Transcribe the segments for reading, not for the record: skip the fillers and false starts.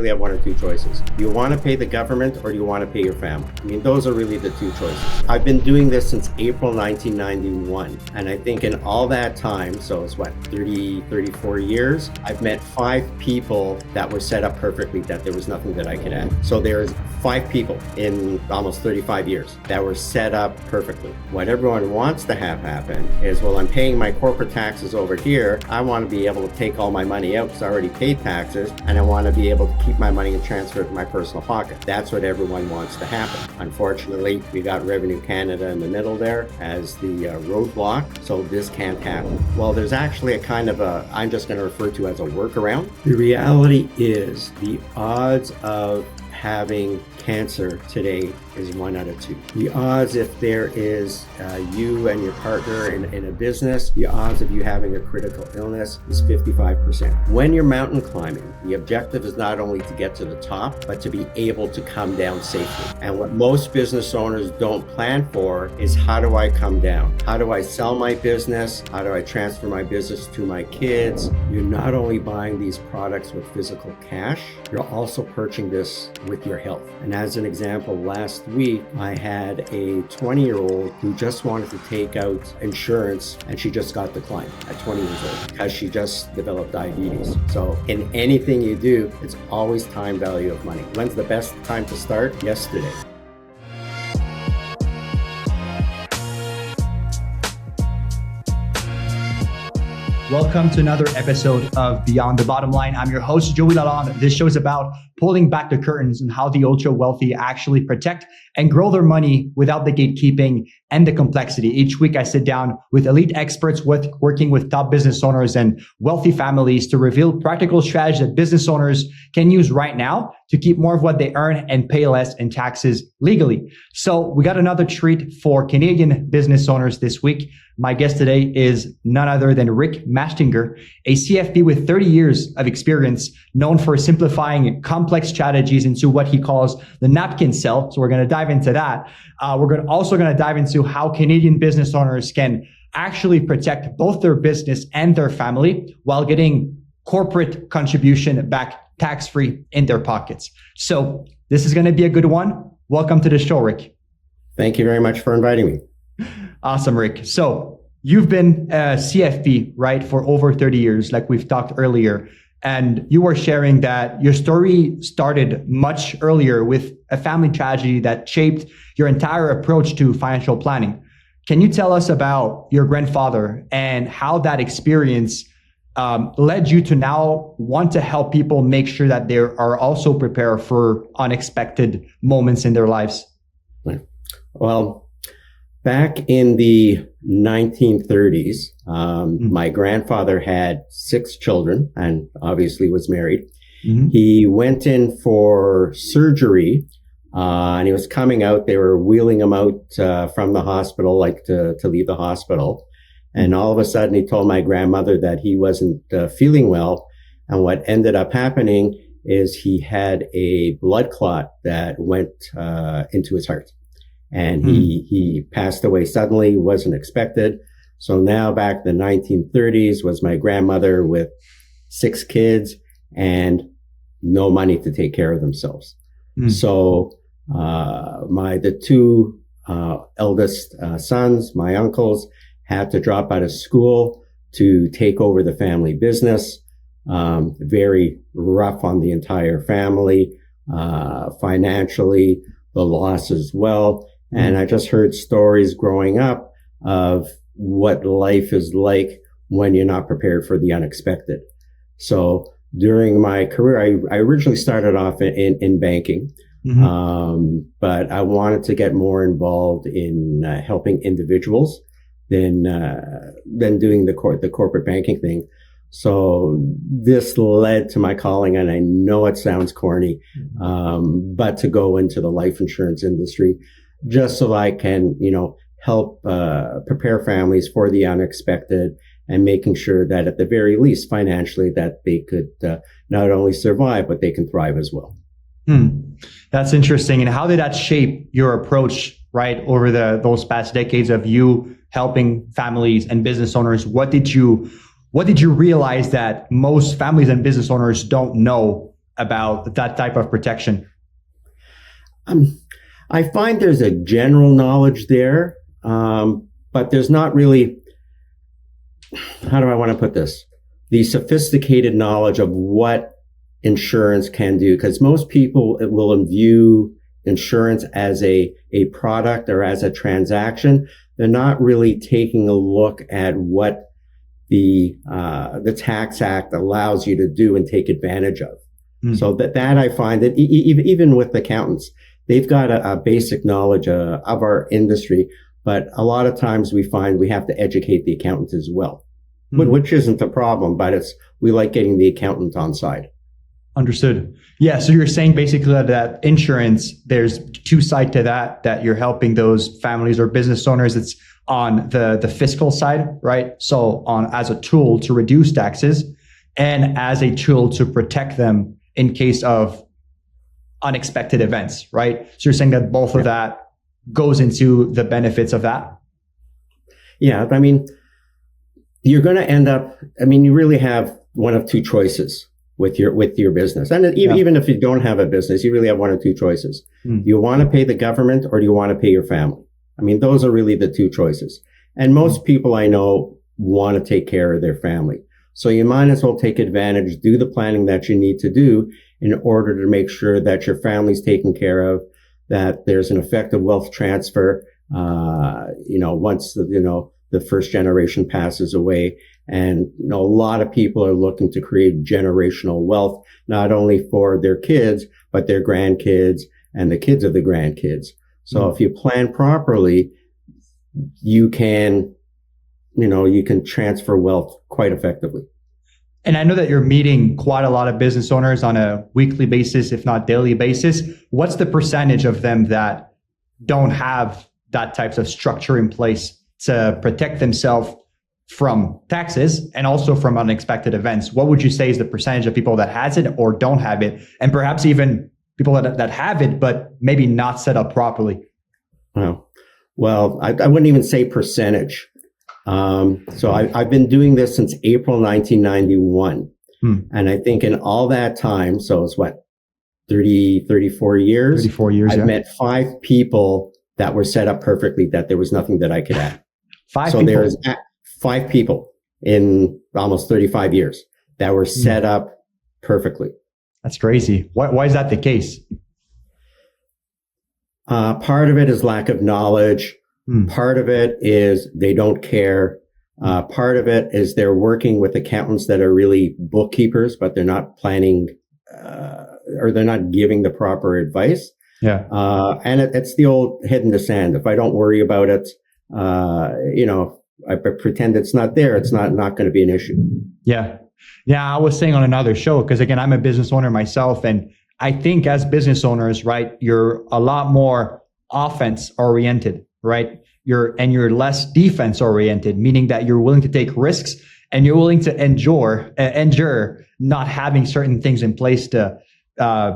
really have one or two choices. Do you want to pay the government or do you want to pay your family? I mean, those are really the two choices. I've been doing this since April 1991. And I think in all that time, so it's 34 years, I've met 5 people that were set up perfectly, that there was nothing that I could add. So there's 5 people in almost 35 years that were set up perfectly. What everyone wants to have happen is, well, I'm paying my corporate taxes over here. I want to be able to take all my money out because I already paid taxes, and I want to be able to keep my money and transfer it to my personal pocket. That's what everyone wants to happen. Unfortunately, we got Revenue Canada in the middle there as the roadblock, so this can't happen. Well, there's actually a kind of I'm just going to refer to as a workaround. The reality is the odds of having cancer today is 1 out of 2. The odds, if there is you and your partner in a business, the odds of you having a critical illness is 55%. When you're mountain climbing, the objective is not only to get to the top, but to be able to come down safely. And what most business owners don't plan for is, how do I come down? How do I sell my business? How do I transfer my business to my kids? You're not only buying these products with physical cash, you're also purchasing this with your health. And as an example, last week, I had a 20-year-old who just wanted to take out insurance, and she just got declined at 20 years old because she just developed diabetes. So in anything you do, it's always time value of money. When's the best time to start? Yesterday. Welcome to another episode of Beyond the Bottom Line. I'm your host, Joey Lalonde. This show is about pulling back the curtains on how the ultra wealthy actually protect and grow their money without the gatekeeping and the complexity. Each week, I sit down with elite experts working with top business owners and wealthy families to reveal practical strategies that business owners can use right now to keep more of what they earn and pay less in taxes legally. So we got another treat for Canadian business owners this week. My guest today is none other than Rick Machtinger, a CFP with 30 years of experience, known for simplifying complex strategies into what he calls the Napkin cell. So we're going to dive into that. We're also going to dive into how Canadian business owners can actually protect both their business and their family while getting corporate contribution back tax-free in their pockets. So this is going to be a good one. Welcome to the show, Rick. Thank you very much for inviting me. Awesome, Rick. So you've been a CFP, right, for over 30 years, like we've talked earlier. And you were sharing that your story started much earlier with a family tragedy that shaped your entire approach to financial planning. Can you tell us about your grandfather and how that experience led you to now want to help people make sure that they are also prepared for unexpected moments in their lives? Well, back in the 1930s, my grandfather had 6 children and obviously was married. Mm-hmm. He went in for surgery and he was coming out. They were wheeling him out from the hospital, like to leave the hospital. And all of a sudden he told my grandmother that he wasn't feeling well. And what ended up happening is he had a blood clot that went into his heart. And he passed away suddenly, wasn't expected. So now back in the 1930s was my grandmother with 6 kids and no money to take care of themselves. So the 2 eldest sons, my uncles, had to drop out of school to take over the family business. Very rough on the entire family, financially, the loss as well. And I just heard stories growing up of what life is like when you're not prepared for the unexpected. So during my career, I originally started off in banking, but I wanted to get more involved in helping individuals than doing the corporate banking thing. So this led to my calling, and I know it sounds corny, but to go into the life insurance industry, just so I can, help prepare families for the unexpected and making sure that at the very least financially that they could not only survive, but they can thrive as well. That's interesting. And how did that shape your approach, right, over those past decades of you helping families and business owners? What did you realize that most families and business owners don't know about that type of protection? I find there's a general knowledge there, but there's not really, how do I want to put this? The sophisticated knowledge of what insurance can do, because most people will view insurance as a product or as a transaction. They're not really taking a look at what the Tax Act allows you to do and take advantage of. So that I find that even with accountants, they've got a basic knowledge of our industry, but a lot of times we find we have to educate the accountant as well, which isn't a problem, but we like getting the accountant on side. Understood. Yeah. So you're saying basically that insurance, there's two sides to that you're helping those families or business owners. It's on the fiscal side, right? So as a tool to reduce taxes and as a tool to protect them in case of unexpected events, right? So you're saying that both of that goes into the benefits of that? Yeah. I mean, you're going to end up, you really have one of two choices with your business. And even if you don't have a business, you really have one or two choices. Do you want to pay the government or do you want to pay your family? Those are really the two choices. And most people I know want to take care of their family. So you might as well take advantage, do the planning that you need to do in order to make sure that your family's taken care of, that there's an effective wealth transfer, once the first generation passes away. And, a lot of people are looking to create generational wealth, not only for their kids, but their grandkids and the kids of the grandkids. So if you plan properly, you can transfer wealth quite effectively. And I know that you're meeting quite a lot of business owners on a weekly basis, if not daily basis. What's the percentage of them that don't have that types of structure in place to protect themselves from taxes and also from unexpected events? What would you say is the percentage of people that has it or don't have it? And perhaps even people that have it, but maybe not set up properly? Well, I wouldn't even say percentage. So I've been doing this since April 1991. And I think in all that time, so it's 34 years? 34 years, I've met 5 people that were set up perfectly, that there was nothing that I could add. So there's 5 people in almost 35 years that were set up perfectly. That's crazy. Why is that the case? Part of it is lack of knowledge. Part of it is they don't care. Part of it is they're working with accountants that are really bookkeepers, but they're not planning, or they're not giving the proper advice. Yeah. And it's the old head in the sand. If I don't worry about it, I pretend it's not there, it's not going to be an issue. Yeah. Yeah. I was saying on another show, because again, I'm a business owner myself. And I think as business owners, right, you're a lot more offense oriented, right? You're less defense oriented, meaning that you're willing to take risks and you're willing to endure not having certain things in place to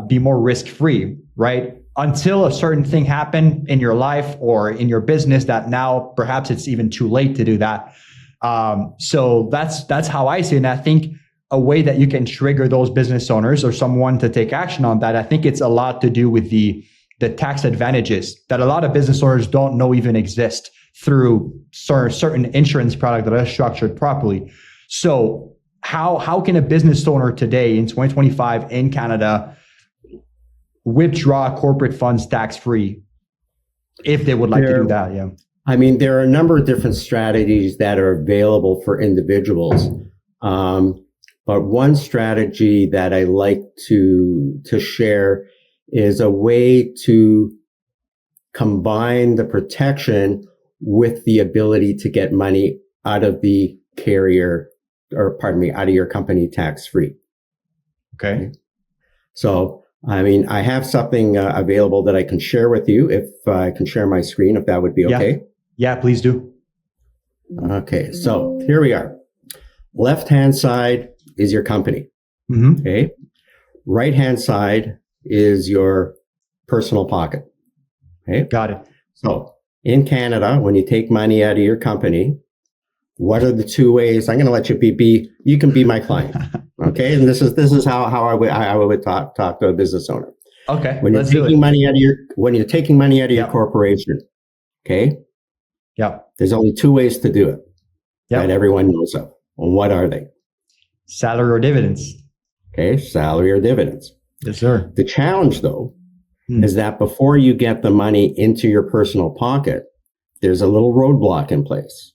be more risk free, right? Until a certain thing happened in your life or in your business that now perhaps it's even too late to do that. So that's how I see it. And I think a way that you can trigger those business owners or someone to take action on that, I think it's a lot to do with the tax advantages that a lot of business owners don't know even exist through certain insurance product that are structured properly. So how can a business owner today in 2025 in Canada withdraw corporate funds tax-free if they would like to do that? Yeah. There are a number of different strategies that are available for individuals. But one strategy that I like to share is a way to combine the protection with the ability to get money out of the carrier, out of your company tax-free. Okay. So, I have something available that I can share with you if I can share my screen, if that would be okay. Yeah, please do. Okay. So here we are. Left-hand side is your company. Okay. Right-hand side is your personal pocket. Okay. Got it. So in Canada, when you take money out of your company, what are the two ways? I'm going to let you be you can be my client. Okay. And this is how I would talk to a business owner. Okay. When you're taking money out of your corporation, okay? Yeah. There's only two ways to do it that everyone knows of. And what are they? Salary or dividends. Okay, salary or dividends. Yes, sir. The challenge, though, is that before you get the money into your personal pocket, there's a little roadblock in place.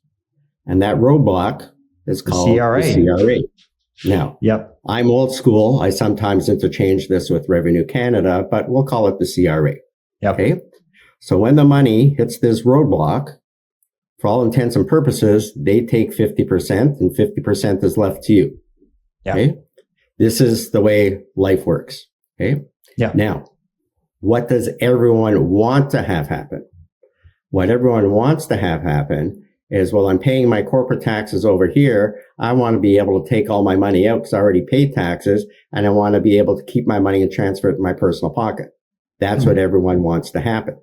And that roadblock is called the CRA. Now, I'm old school. I sometimes interchange this with Revenue Canada, but we'll call it the CRA. Okay? So when the money hits this roadblock, for all intents and purposes, they take 50% and 50% is left to you. Okay? This is the way life works. Okay? Now, what does everyone want to have happen? What everyone wants to have happen is, well, I'm paying my corporate taxes over here. I want to be able to take all my money out because I already paid taxes, and I want to be able to keep my money and transfer it to my personal pocket. That's what everyone wants to happen.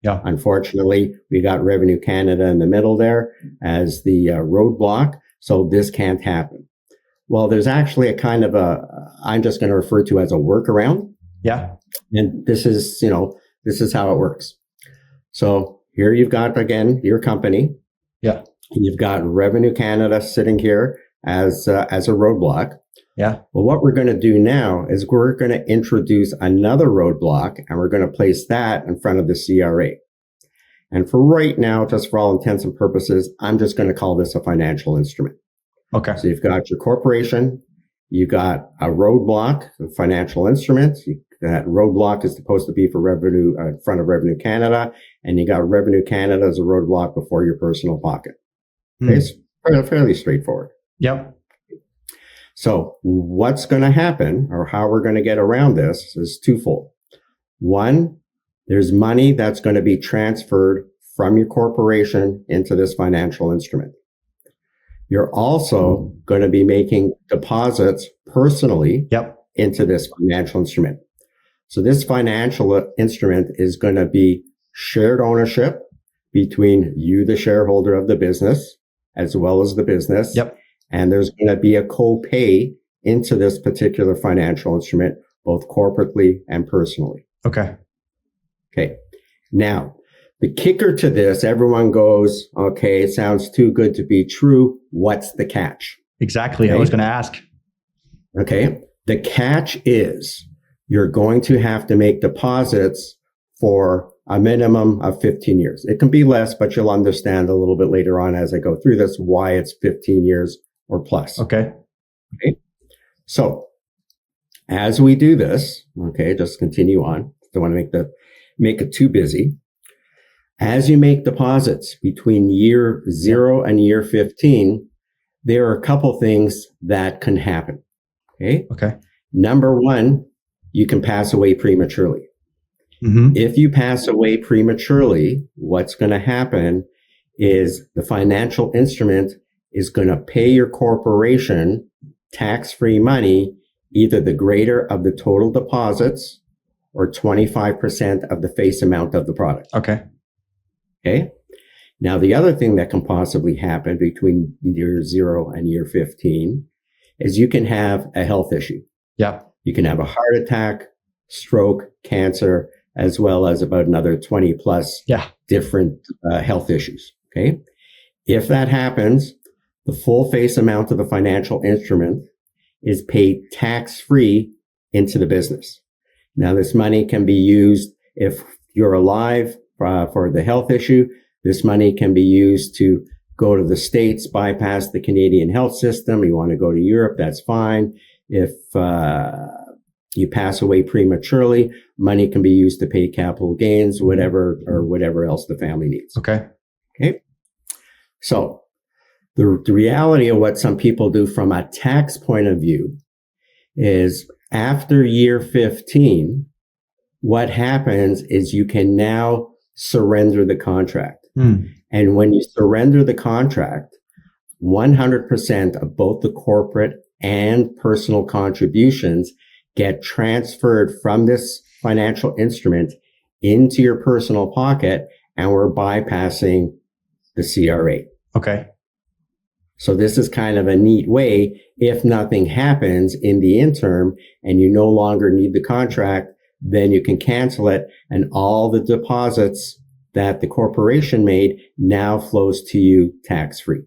Unfortunately, we got Revenue Canada in the middle there as the roadblock, so this can't happen. Well, there's actually a kind of I'm just going to refer to as a workaround. And this is how it works. So here you've got, again, your company. You've got Revenue Canada sitting here as a roadblock. Well, what we're going to do now is we're going to introduce another roadblock, and we're going to place that in front of the CRA. And for right now, just for all intents and purposes, I'm just going to call this a financial instrument. So you've got your corporation, you've got a roadblock, a financial instrument. That roadblock is supposed to be for revenue in front of Revenue Canada, and you got Revenue Canada as a roadblock before your personal pocket. Okay, it's fairly straightforward. So what's going to happen, or how we're going to get around this, is twofold. One, there's money that's going to be transferred from your corporation into this financial instrument. You're also going to be making deposits personally into this financial instrument. So this financial instrument is going to be shared ownership between you, the shareholder of the business, as well as the business. And there's going to be a co-pay into this particular financial instrument, both corporately and personally. Okay. Now, the kicker to this, everyone goes, okay, it sounds too good to be true. What's the catch? Exactly. I was going to ask. Okay. The catch is you're going to have to make deposits for a minimum of 15 years. It can be less, but you'll understand a little bit later on as I go through this why it's 15 years or plus. Okay. So as we do this, just continue on. Don't want to make it too busy. As you make deposits between year 0 and year 15, there are a couple things that can happen. Number one, you can pass away prematurely. If you pass away prematurely, what's going to happen is the financial instrument is going to pay your corporation tax-free money, either the greater of the total deposits or 25% of the face amount of the product. Now, the other thing that can possibly happen between year 0 and year 15 is you can have a health issue. You can have a heart attack, stroke, cancer, as well as about another 20 plus different health issues. If that happens, the full face amount of the financial instrument is paid tax-free into the business. Now, this money can be used if you're alive for the health issue. This money can be used to go to the States, bypass the Canadian health system. You want to go to Europe, that's fine. If you pass away prematurely, money can be used to pay capital gains, whatever else the family needs. So the reality of what some people do from a tax point of view is after year 15, what happens is you can now surrender the contract. And when you surrender the contract, 100% of both the corporate and personal contributions get transferred from this financial instrument into your personal pocket, and we're bypassing the CRA. So this is kind of a neat way. If nothing happens in the interim and you no longer need the contract, then you can cancel it, and all the deposits that the corporation made now flows to you tax-free.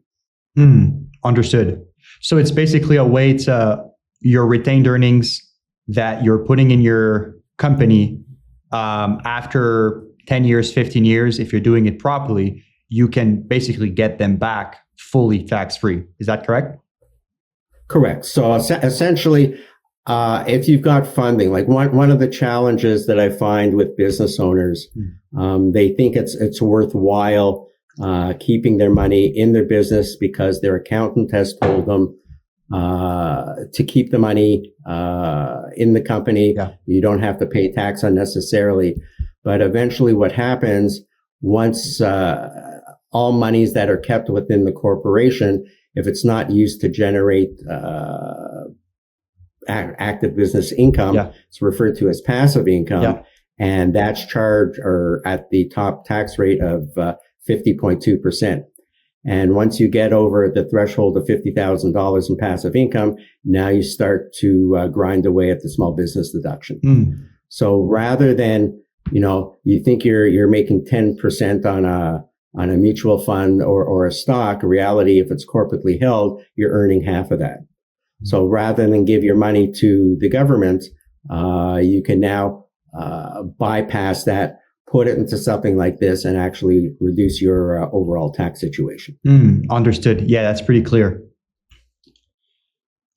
Understood. So it's basically a way to your retained earnings that you're putting in your company after 10 years, 15 years, if you're doing it properly, you can basically get them back fully tax-free. Is that correct? Correct. So essentially, if you've got funding, like one of the challenges that I find with business owners, they think it's worthwhile keeping their money in their business because their accountant has told them to keep the money in the company. Yeah. You don't have to pay tax unnecessarily. But eventually what happens once all monies that are kept within the corporation, if it's not used to generate active business income, it's referred to as passive income, and that's charged or at the top tax rate of 50.2%. And once you get over the threshold of $50,000 in passive income, now you start to grind away at the small business deduction. So rather than, you think you're making 10% on a mutual fund or a stock, in reality, if it's corporately held, you're earning half of that. So rather than give your money to the government, you can now bypass that, put it into something like this, and actually reduce your overall tax situation. Understood. Yeah, that's pretty clear.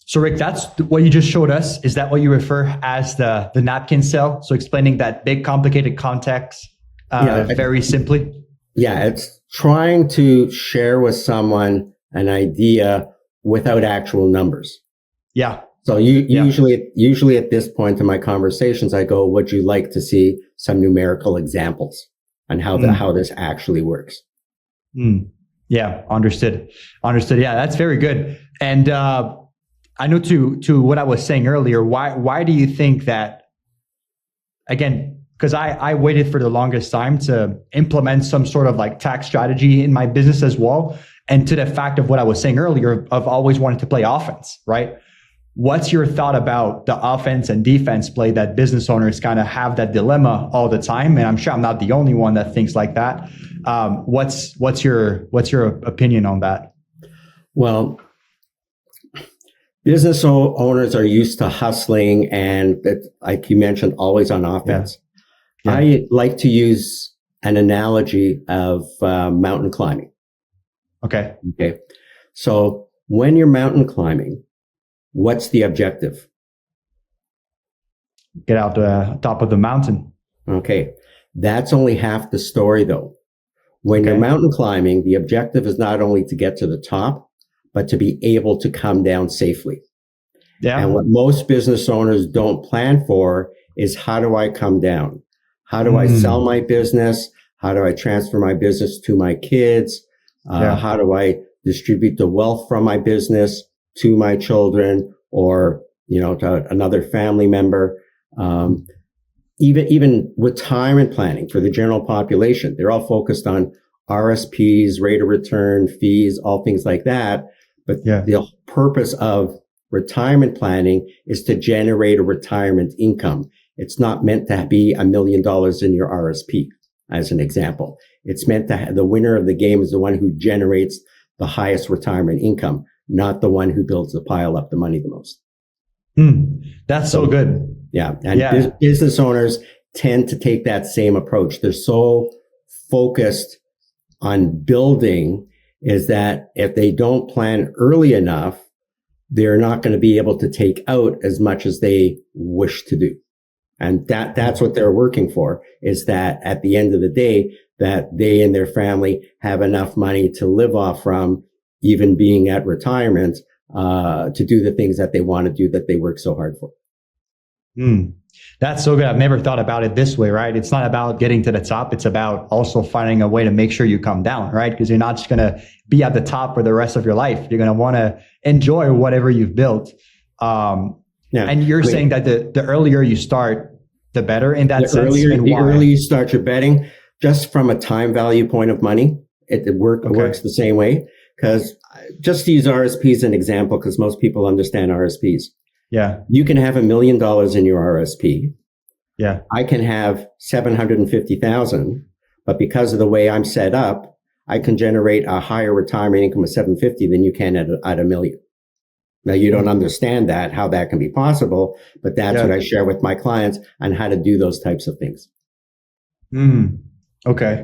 So Rick, that's what you just showed us. Is that what you refer as the napkin sale? So explaining that big, complicated context very simply? Yeah, it's trying to share with someone an idea without actual numbers. Yeah. So usually at this point in my conversations, I go, would you like to see some numerical examples on how this actually works? Yeah, understood. Yeah, that's very good. And I know to what I was saying earlier, why do you think that, again, because I waited for the longest time to implement some sort of like tax strategy in my business as well. And to the fact of what I was saying earlier, of always wanting to play offense, right? What's your thought about the offense and defense play that business owners kind of have that dilemma all the time? And I'm sure I'm not the only one that thinks like that. What's your opinion on that? Well, business owners are used to hustling and, like you mentioned, always on offense. Yeah. I like to use an analogy of mountain climbing. Okay. So when you're mountain climbing, what's the objective? Get out the top of the mountain. Okay. That's only half the story, though. When you're mountain climbing, the objective is not only to get to the top, but to be able to come down safely. Yeah. And what most business owners don't plan for is, how do I come down? How do I sell my business? How do I transfer my business to my kids? How do I distribute the wealth from my business to my children or, to another family member? Even retirement planning for the general population, they're all focused on RRSPs, rate of return, fees, all things like that. But the purpose of retirement planning is to generate a retirement income. It's not meant to be $1 million in your RRSP, as an example. It's meant to have the winner of the game is the one who generates the highest retirement income, not the one who builds the pile up the money the most. That's so good. Yeah. And business owners tend to take that same approach. They're so focused on building is that if they don't plan early enough, they're not going to be able to take out as much as they wish to do. And that's what they're working for, is that at the end of the day, that they and their family have enough money to live off from, even being at retirement, to do the things that they want to do, that they work so hard for. That's so good. I've never thought about it this way, right? It's not about getting to the top. It's about also finding a way to make sure you come down, right? Because you're not just going to be at the top for the rest of your life. You're going to want to enjoy whatever you've built. And you're saying that the earlier you start, the better in that sense. The earlier you start your betting, just from a time value point of money, it works the same way. Because just to use RSP as an example, because most people understand RSPs. Yeah. You can have $1 million in your RSP. Yeah. I can have 750,000, but because of the way I'm set up, I can generate a higher retirement income of 750 than you can at $1 million. Now, you don't understand that, how that can be possible, but that's what I share with my clients on how to do those types of things. Okay.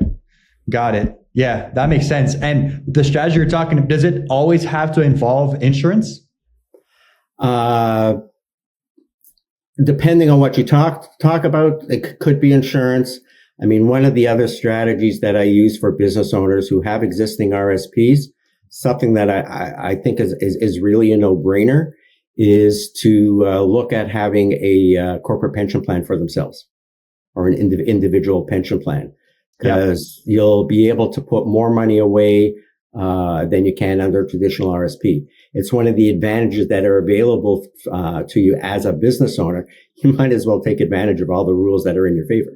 Got it. Yeah, that makes sense. And the strategy you're talking, does it always have to involve insurance? Depending on what you talk about, it could be insurance. I mean, one of the other strategies that I use for business owners who have existing RSPs, something that I think is really a no-brainer, is to look at having a corporate pension plan for themselves, or an individual pension plan, because you'll be able to put more money away than you can under traditional RSP. It's one of the advantages that are available to you as a business owner. You might as well take advantage of all the rules that are in your favor.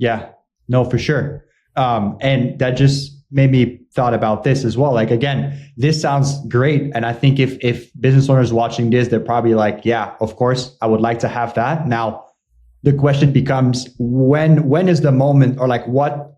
Yeah, no, for sure. And that just made me thought about this as well. Like, again, this sounds great. And I think if business owners watching this, they're probably like, yeah, of course, I would like to have that. Now, the question becomes, when is the moment, or like what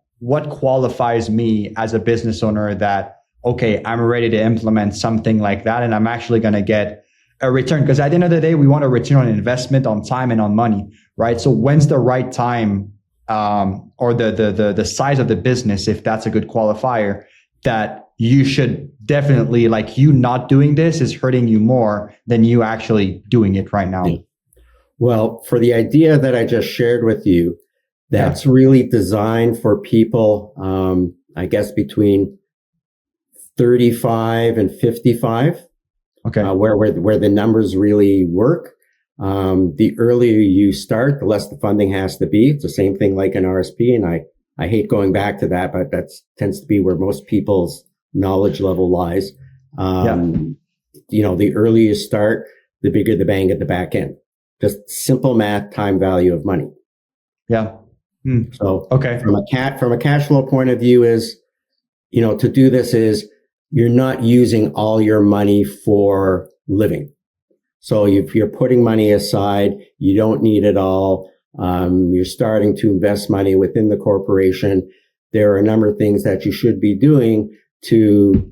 qualifies me as a business owner that, okay, I'm ready to implement something like that and I'm actually going to get a return? Because at the end of the day, we want a return on investment, on time and on money, right? So when's the right time, or the size of the business, if that's a good qualifier, that you should definitely, like, you not doing this is hurting you more than you actually doing it right now? Yeah. Well, for the idea that I just shared with you, that's really designed for people, I guess, between 35 and 55. Okay. Where the numbers really work. The earlier you start, the less the funding has to be. It's the same thing like an RSP. And I hate going back to that, but that tends to be where most people's knowledge level lies. The earlier you start, the bigger the bang at the back end. Just simple math, time value of money. Yeah. So okay. From a cash flow point of view is, to do this is, you're not using all your money for living. So if you're putting money aside, you don't need it all. You're starting to invest money within the corporation. There are a number of things that you should be doing to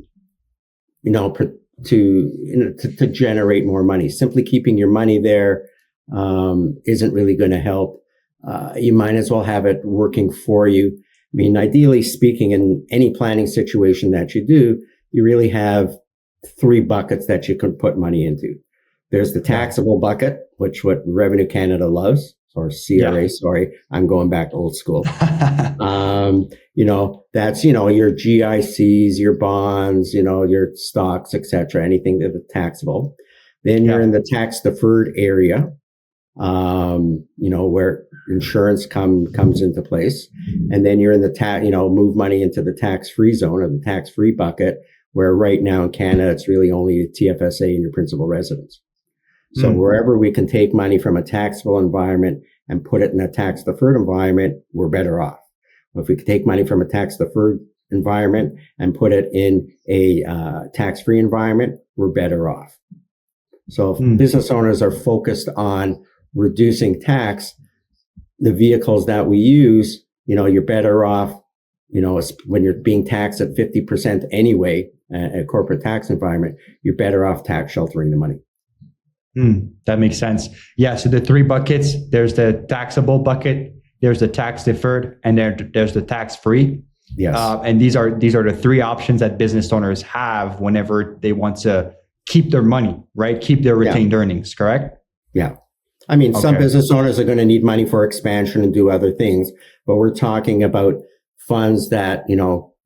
generate more money. Simply keeping your money there isn't really going to help. You might as well have it working for you. I mean, ideally speaking, in any planning situation that you do, you really have 3 buckets that you can put money into. There's the taxable bucket, which what Revenue Canada loves, or CRA. Sorry, I'm going back old school. That's, your GICs, your bonds, your stocks, etc., anything that is taxable. Then you're in the tax deferred area, where insurance comes into place. And then you're in the move money into the tax-free zone, or the tax-free bucket, where right now in Canada, it's really only a TFSA and your principal residence. So wherever we can take money from a taxable environment and put it in a tax deferred environment, we're better off. If we could take money from a tax deferred environment and put it in a tax-free environment, we're better off. So if business owners are focused on reducing tax, the vehicles that we use, you're better off, when you're being taxed at 50% anyway, a corporate tax environment, you're better off tax sheltering the money. That makes sense. Yeah. So the 3 buckets, there's the taxable bucket, there's the tax deferred, and there's the tax free. Yes. And these are the 3 options that business owners have whenever they want to keep their money, right? Keep their retained earnings, correct? Yeah. I mean, some business owners are going to need money for expansion and do other things, but we're talking about funds that,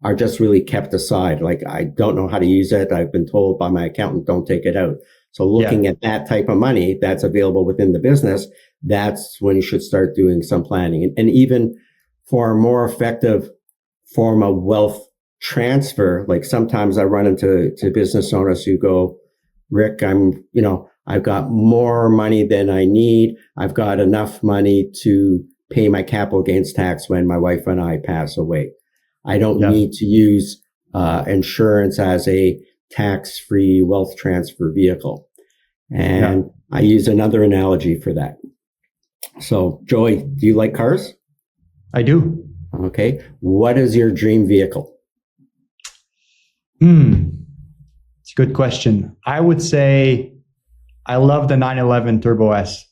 are just really kept aside. Like, I don't know how to use it. I've been told by my accountant, don't take it out. So looking at that type of money that's available within the business, that's when you should start doing some planning. And even for a more effective form of wealth transfer, like sometimes I run into business owners who go, Rick, I've got more money than I need. I've got enough money to pay my capital gains tax when my wife and I pass away. I don't need to use insurance as a tax-free wealth transfer vehicle. And I use another analogy for that. So, Joey, do you like cars? I do. Okay. What is your dream vehicle? It's a good question. I would say I love the 911 Turbo S.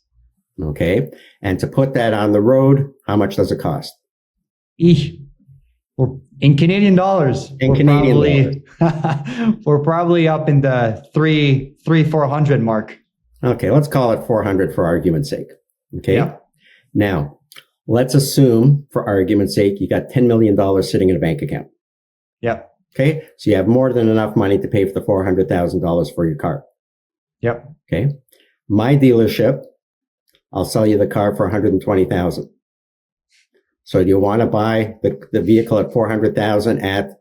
Okay. And to put that on the road, how much does it cost? In Canadian dollars. We're probably up in the 400 mark. Okay, let's call it 400 for argument's sake. Okay. Yeah. Now, let's assume, for argument's sake, you got $10 million sitting in a bank account. Yep. Okay. So you have more than enough money to pay for the $400,000 for your car. Yep. Okay. My dealership, I'll sell you the car for $120,000. So do you want to buy the vehicle at $400,000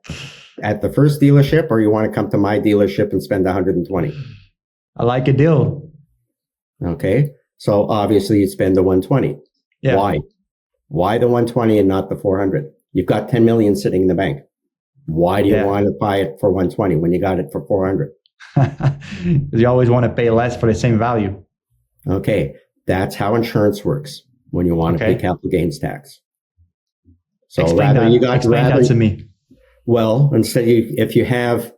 at the first dealership, or you want to come to my dealership and spend $120,000? I like a deal. Okay. So obviously you'd spend the $120,000. Yeah. Why? Why the $120,000 and not the $400,000? You've got $10 million sitting in the bank. Why do you want to buy it for $120,000 when you got it for $400,000? Because you always want to pay less for the same value. Okay. That's how insurance works when you want to pay capital gains tax. So explain that to me. Well, if you have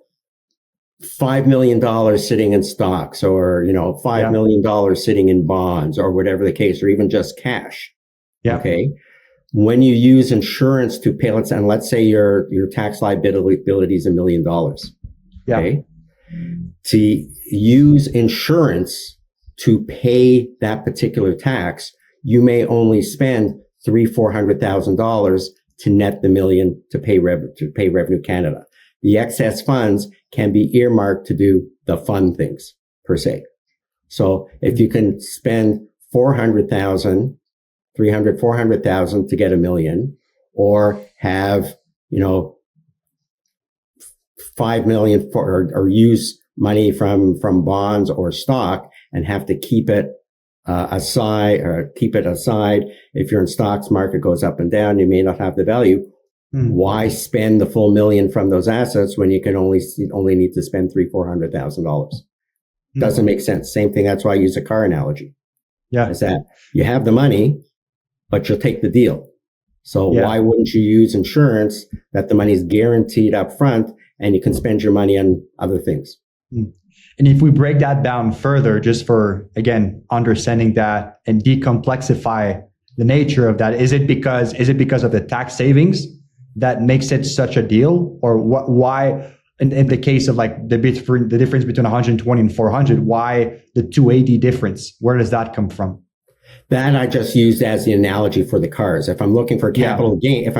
$5 million sitting in stocks, or $5 million sitting in bonds, or whatever the case, or even just cash. Yeah. Okay. When you use insurance to pay, let's say your tax liability is $1 million. Yeah. Okay. To use insurance to pay that particular tax, you may only spend $300,000-$400,000 to net the $1 million to pay Revenue Canada. The excess funds can be earmarked to do the fun things per se. So if you can spend $400,000 to get $1 million, or have, $5 million or use money from bonds or stock and have to keep it aside if your stocks market goes up and down, you may not have the value. Why spend the full $1 million from those assets when you can only need to spend $300,000-$400,000? Doesn't make sense. Same thing. That's why I use a car analogy. Yeah. Is that you have the money, but you'll take the deal. So why wouldn't you use insurance that the money is guaranteed up front and you can spend your money on other things? And if we break that down further, just for, again, understanding that and decomplexify the nature of that, is it because of the tax savings that makes it such a deal? Or why, in the case of like the difference between 120 and 400, why the 280 difference? Where does that come from? That I just used as the analogy for the cars. If I'm looking for capital gains,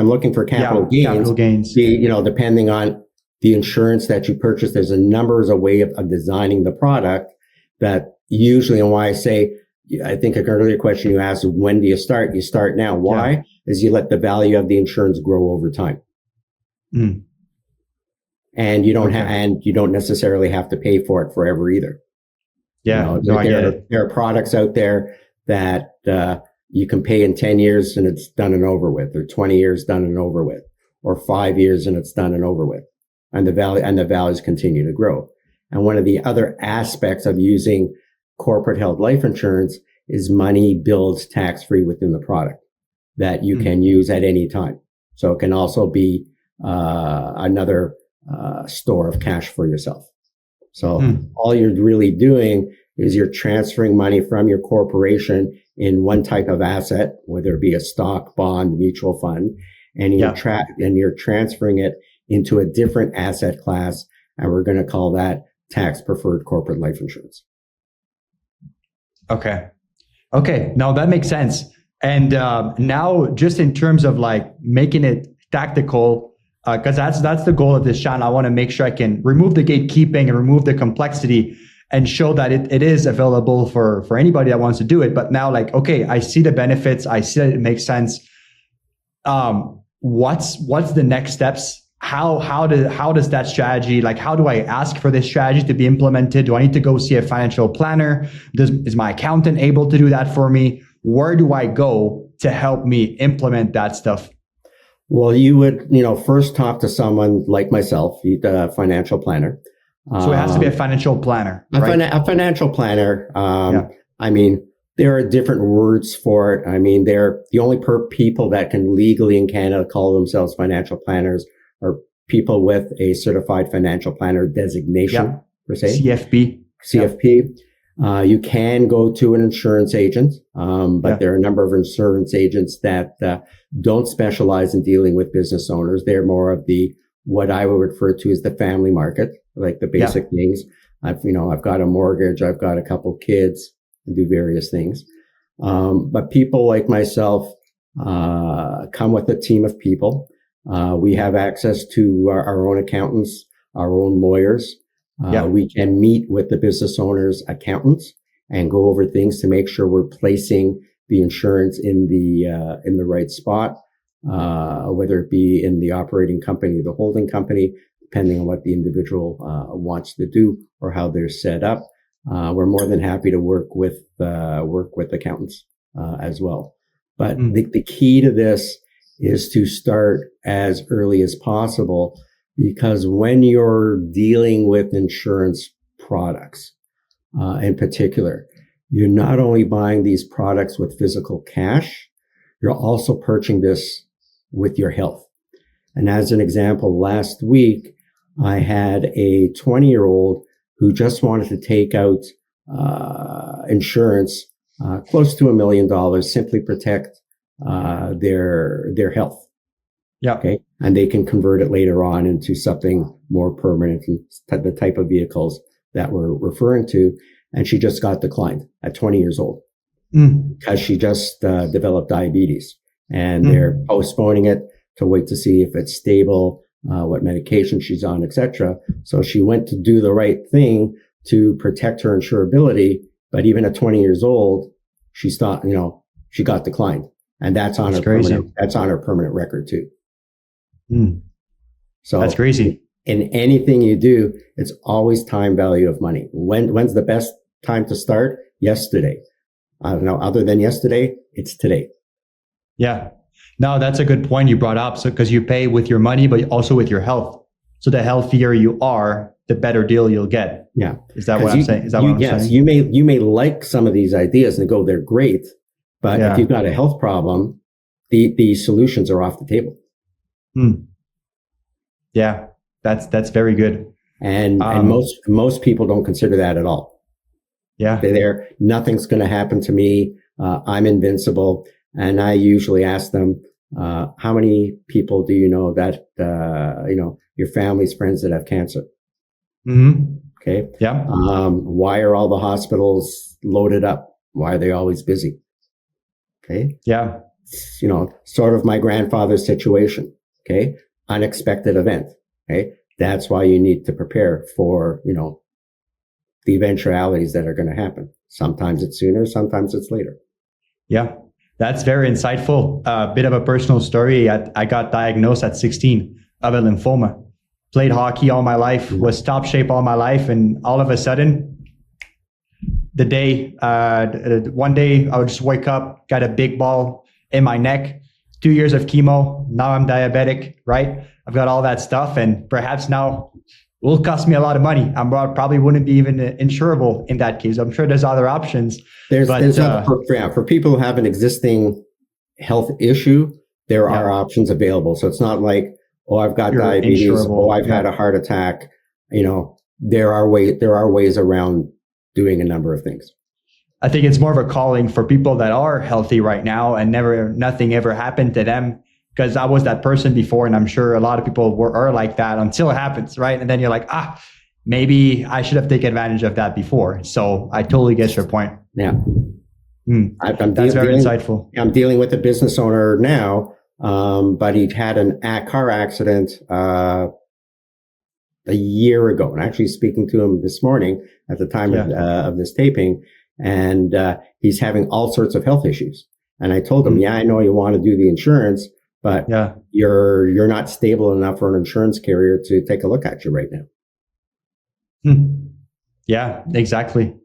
depending on the insurance that you purchase, there's a numbers of way of designing the product that usually, and why I say, I think an earlier question you asked, when do you start? You start now. Why? Is you let the value of the insurance grow over time. And you don't necessarily have to pay for it forever either. Yeah. There are products out there that you can pay in 10 years and it's done and over with, or 20 years done and over with, or 5 years and it's done and over with. And the values continue to grow. And one of the other aspects of using corporate held life insurance is money builds tax-free within the product that you can use at any time. So it can also be another store of cash for yourself. So all you're really doing is you're transferring money from your corporation in one type of asset, whether it be a stock, bond, mutual fund, and you're transferring it into a different asset class, and we're going to call that tax preferred corporate life insurance. Okay. No, that makes sense. And now, just in terms of like making it tactical, because that's the goal of this channel. I want to make sure I can remove the gatekeeping and remove the complexity and show that it is available for anybody that wants to do it. But now, like, okay, I see the benefits. I see that it makes sense. What's the next steps? How does that strategy, like, how do I ask for this strategy to be implemented? Do I need to go see a financial planner? Is my accountant able to do that for me? Where do I go to help me implement that stuff? Well, you would, first talk to someone like myself, a financial planner. So it has to be a financial planner, right? A financial planner. Yeah. I mean, there are different words for it. I mean, they're the only people that can legally in Canada call themselves financial planners are people with a certified financial planner designation, per se. CFP. CFP. You can go to an insurance agent, but there are a number of insurance agents that don't specialize in dealing with business owners. They're more of what I would refer to as the family market, like the basic things. I've got a mortgage, I've got a couple kids, and do various things. But people like myself come with a team of people. We have access to our own accountants, our own lawyers. We can meet with the business owners' accountants and go over things to make sure we're placing the insurance in the right spot, whether it be in the operating company, the holding company, depending on what the individual wants to do or how they're set up. We're more than happy to work with accountants as well. But the key to this is to start as early as possible. Because when you're dealing with insurance products, in particular, you're not only buying these products with physical cash, you're also purchasing this with your health. And as an example, last week, I had a 20-year-old who just wanted to take out insurance close to $1 million, simply protect their health. Yeah. Okay. And they can convert it later on into something more permanent and the type of vehicles that we're referring to. And she just got declined at 20 years old because she just developed diabetes, and they're postponing it to wait to see if it's stable, what medication she's on, etc. So she went to do the right thing to protect her insurability. But even at 20 years old, she got declined, and that's on her permanent record too. So that's crazy. In anything you do, it's always time value of money. When's the best time to start? Yesterday. I don't know. Other than yesterday, it's today. Yeah. No, that's a good point you brought up. So, because you pay with your money, but also with your health. So the healthier you are, the better deal you'll get. Yeah. Is that what I'm saying? Is that what I'm saying? Yes. You may like some of these ideas and go, they're great, but if you've got a health problem, the solutions are off the table. Yeah, that's very good. And most people don't consider that at all. Yeah. They're nothing's going to happen to me. I'm invincible. And I usually ask them, how many people do you know that, your family's friends that have cancer? Okay. Yeah. Why are all the hospitals loaded up? Why are they always busy? Okay. Yeah. Sort of my grandfather's situation. Okay. Unexpected event. Okay. That's why you need to prepare for, the eventualities that are going to happen. Sometimes it's sooner, sometimes it's later. Yeah. That's very insightful. A bit of a personal story. I got diagnosed at 16 of a lymphoma. Played hockey all my life, was top shape all my life. And all of a sudden, one day I would just wake up, got a big ball in my neck, 2 years of chemo. Now I'm diabetic, right? I've got all that stuff. And perhaps now it will cost me a lot of money. I probably wouldn't be even insurable in that case. I'm sure there's other options. For people who have an existing health issue, there are options available. So it's not like, I've got diabetes. I've had a heart attack. There are ways around doing a number of things. I think it's more of a calling for people that are healthy right now and nothing ever happened to them. Because I was that person before, and I'm sure a lot of people are like that until it happens, right? And then you're like, maybe I should have taken advantage of that before. So I totally get your point. Yeah. That's very insightful. I'm dealing with a business owner now, but he had a car accident a year ago. And actually speaking to him this morning at the time of this taping, and he's having all sorts of health issues. And I told him, I know you want to do the insurance, but you're not stable enough for an insurance carrier to take a look at you right now. Yeah, exactly.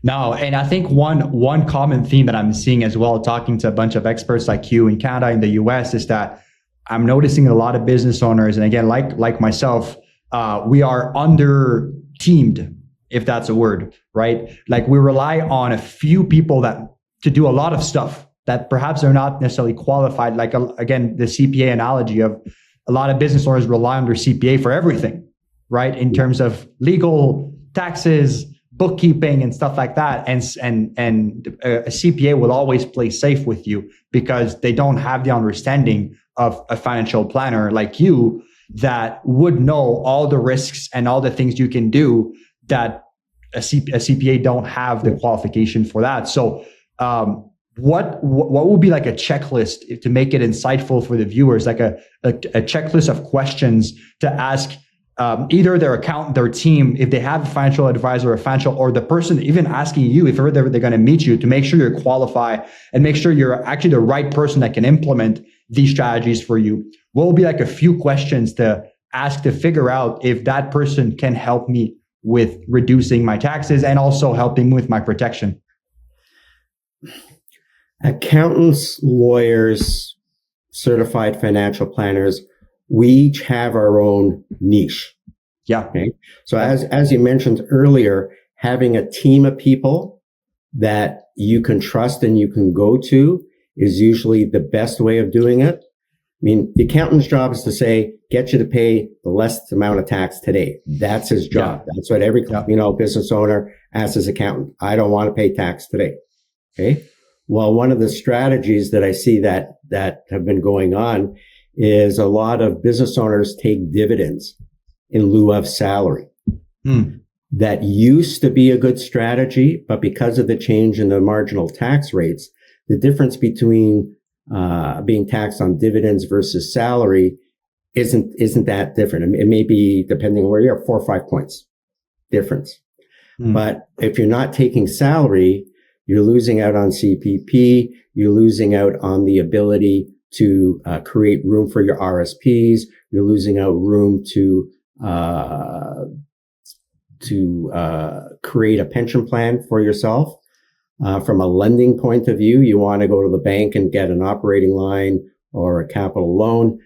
No, and I think one common theme that I'm seeing as well, talking to a bunch of experts like you in Canada, in the US, is that I'm noticing a lot of business owners, and again, like myself, we are under teamed, if that's a word, right? Like we rely on a few people to do a lot of stuff that perhaps are not necessarily qualified. Like again, the CPA analogy of a lot of business owners rely on their CPA for everything, right? In terms of legal, taxes, bookkeeping, and stuff like that. And a CPA will always play safe with you because they don't have the understanding of a financial planner like you that would know all the risks and all the things you can do that a CPA don't have the qualification for that. So what would be like a checklist to make it insightful for the viewers, like a checklist of questions to ask either their accountant, their team, if they have a financial advisor or the person even asking you if ever they're going to meet you, to make sure you're qualified and make sure you're actually the right person that can implement these strategies for you? What will be like a few questions to ask to figure out if that person can help me with reducing my taxes and also helping with my protection? Accountants, lawyers, certified financial planners, we each have our own niche. Yeah. Okay. So as you mentioned earlier, having a team of people that you can trust and you can go to is usually the best way of doing it. I mean, the accountant's job is to say, get you to pay the less amount of tax today. That's his job. Yeah. That's what every business owner asks his accountant. I don't want to pay tax today. Okay. Well, one of the strategies that I see that have been going on is a lot of business owners take dividends in lieu of salary. That used to be a good strategy, but because of the change in the marginal tax rates, the difference between being taxed on dividends versus salary isn't that different. It may be, depending on where you are, 4 or 5 points difference. But if you're not taking salary, you're losing out on CPP. You're losing out on the ability to create room for your RSPs. You're losing out room to create a pension plan for yourself. From a lending point of view, you want to go to the bank and get an operating line or a capital loan.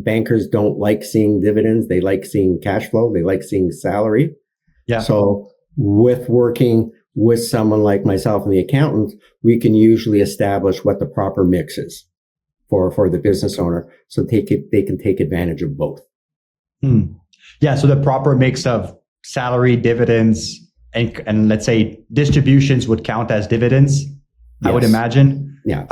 Bankers don't like seeing dividends. They like seeing cash flow. They like seeing salary. Yeah. So with working with someone like myself and the accountant, we can usually establish what the proper mix is for the business owner, so they can take advantage of both. Yeah, so the proper mix of salary, dividends, and let's say distributions would count as dividends, yes. I would imagine. Yeah.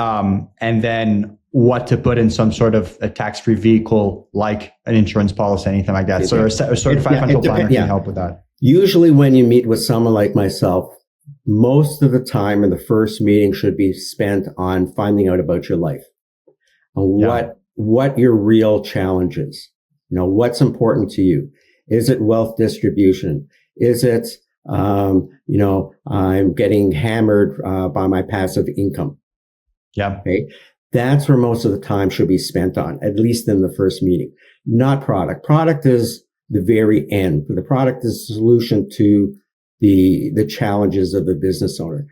And then what to put in some sort of a tax-free vehicle, like an insurance policy, anything like that. So a certified financial planner can help with that. Usually when you meet with someone like myself, most of the time in the first meeting should be spent on finding out about your life and what your real challenge is. You know, what's important to you. Is it wealth distribution? Is it, I'm getting hammered by my passive income? Yeah. Okay. That's where most of the time should be spent on, at least in the first meeting. Not product. Product is the very end. The product is the solution to the challenges of the business owner.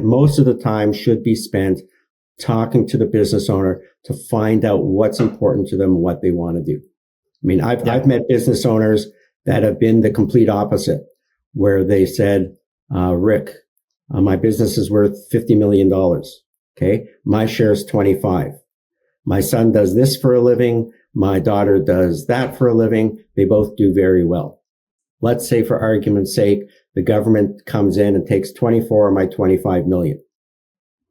Most of the time should be spent talking to the business owner to find out what's important to them and what they want to do. I mean, I've met business owners that have been the complete opposite, where they said, Rick, my business is worth $50 million. Okay. My share is 25. My son does this for a living. My daughter does that for a living. They both do very well. Let's say, for argument's sake, the government comes in and takes 24 of my 25 million.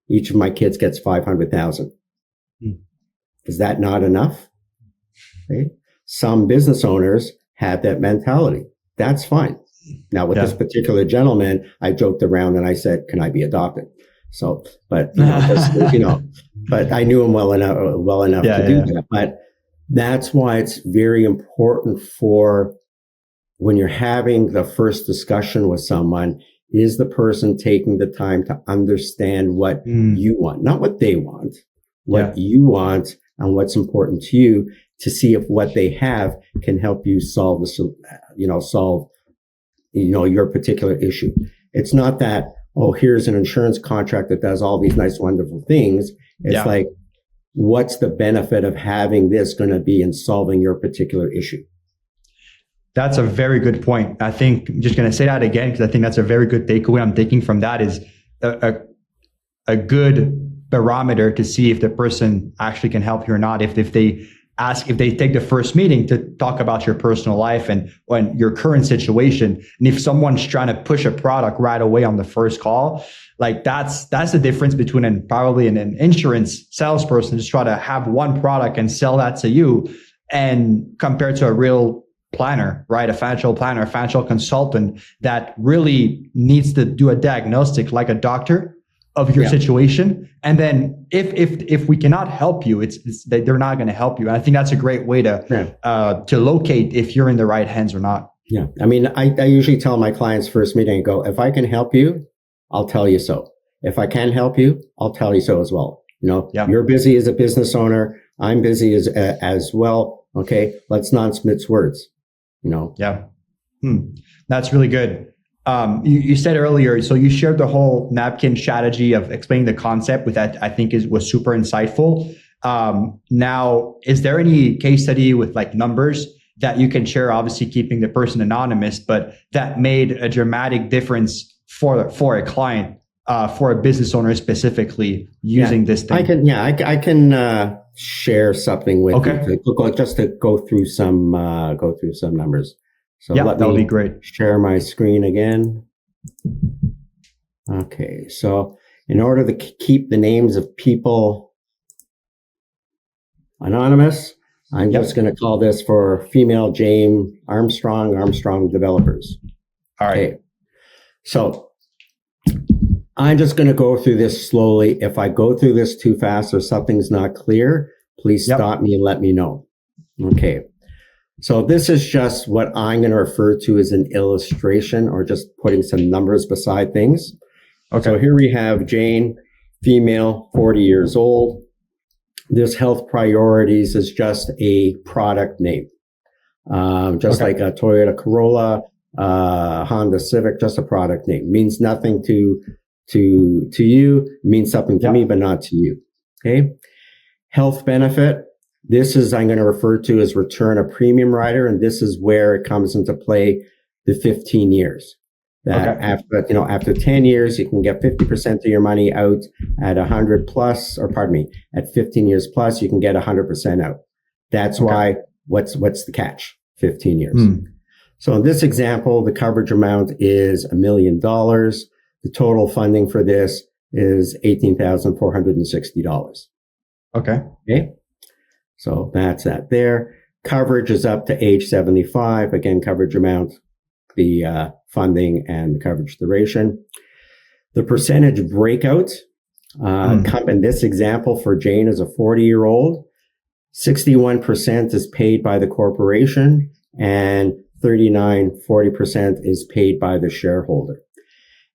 Each of my kids gets 500,000. Is that not enough? Okay. Some business owners have that mentality. That's fine. Now, with this particular gentleman, I joked around and I said, "Can I be adopted?" So, but but I knew him well enough to do that. But that's why it's very important for when you're having the first discussion with someone, is the person taking the time to understand what you want, not what they want, what you want and what's important to you, to see if what they have can help you solve your particular issue. It's not that, oh, here's an insurance contract that does all these nice, wonderful things. It's like, what's the benefit of having this going to be in solving your particular issue? That's a very good point. I think I'm just going to say that again, because I think that's a very good takeaway I'm taking from that is a good barometer to see if the person actually can help you or not. If they take the first meeting to talk about your personal life and when your current situation, and if someone's trying to push a product right away on the first call, like that's the difference between probably an insurance salesperson just try to have one product and sell that to you, and compared to a real planner, right? A financial planner, a financial consultant that really needs to do a diagnostic like a doctor of your situation. And then if we cannot help you, it's they're not going to help you. And I think that's a great way to locate if you're in the right hands or not. Yeah. I mean, I usually tell my clients first meeting, I go, if I can help you, I'll tell you so. If I can help you, I'll tell you so as well. You're busy as a business owner. I'm busy as well. Okay. Let's not mince words, Yeah. That's really good. You said earlier, so you shared the whole Napkin strategy of explaining the concept, with that I think was super insightful. Now, is there any case study with like numbers that you can share, obviously keeping the person anonymous, but that made a dramatic difference for a client, for a business owner specifically using this thing? I can share something with you just to go through some numbers. So that would be great. Share my screen again. Okay, so in order to keep the names of people anonymous, I'm just going to call this for female Jane Armstrong Developers. All right. Okay. So I'm just going to go through this slowly. If I go through this too fast or something's not clear, please stop me and let me know. Okay. So this is just what I'm going to refer to as an illustration, or just putting some numbers beside things. Okay. So here we have Jane, female, 40 years old. This health priorities is just a product name. Like a Toyota Corolla, Honda Civic, just a product name. Means nothing to you, means something to me, but not to you. Okay. Health benefit. This is, I'm going to refer to as return a premium rider. And this is where it comes into play, the 15 years. That after 10 years, you can get 50% of your money out at 100 plus, or pardon me, at 15 years plus, you can get 100% out. That's why, what's the catch? 15 years. So in this example, the coverage amount is $1 million. The total funding for this is $18,460. Okay. So that's that there. Coverage is up to age 75. Again, coverage amount, the funding, and the coverage duration. The percentage breakout, in this example for Jane is a 40-year-old. 61% is paid by the corporation, and 40% is paid by the shareholder.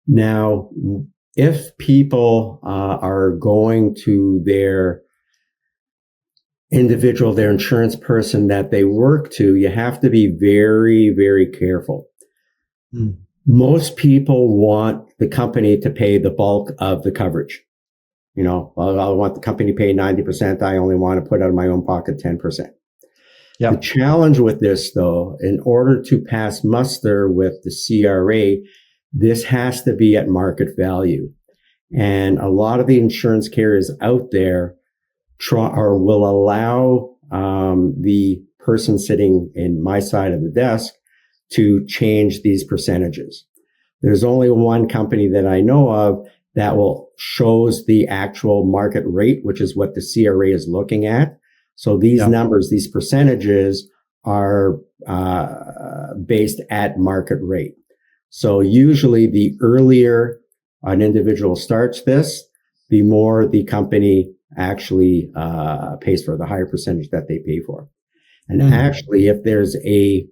Now, if people are going to their individual, their insurance person that they work to, you have to be very, very careful. Most people want the company to pay the bulk of the coverage. I want the company to pay 90%. I only want to put out of my own pocket 10%. The challenge with this, though, in order to pass muster with the CRA, this has to be at market value. And a lot of the insurance carriers out there will allow the person sitting in my side of the desk to change these percentages. There's only one company that I know of that shows the actual market rate, which is what the CRA is looking at. So these numbers, these percentages are based at market rate. So usually the earlier an individual starts this, the more the company actually pays for, the higher percentage that they pay for. And actually, if there's a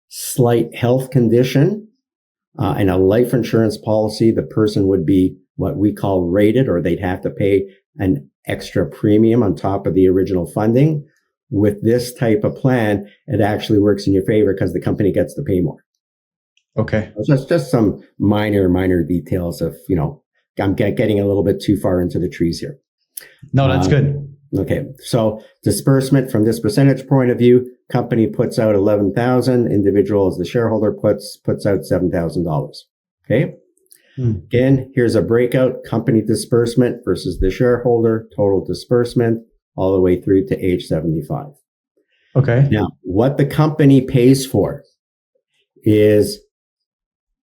slight health condition in a life insurance policy, the person would be what we call rated, or they'd have to pay an extra premium on top of the original funding. With this type of plan, it actually works in your favor because the company gets to pay more. Okay. So just some minor details of, I'm getting a little bit too far into the trees here. No, that's good. Okay, so disbursement from this percentage point of view, company puts out 11,000, individual as the shareholder puts out $7,000. Okay. Again, here's a breakout, company disbursement versus the shareholder, total disbursement all the way through to age 75. Okay. Now, what the company pays for is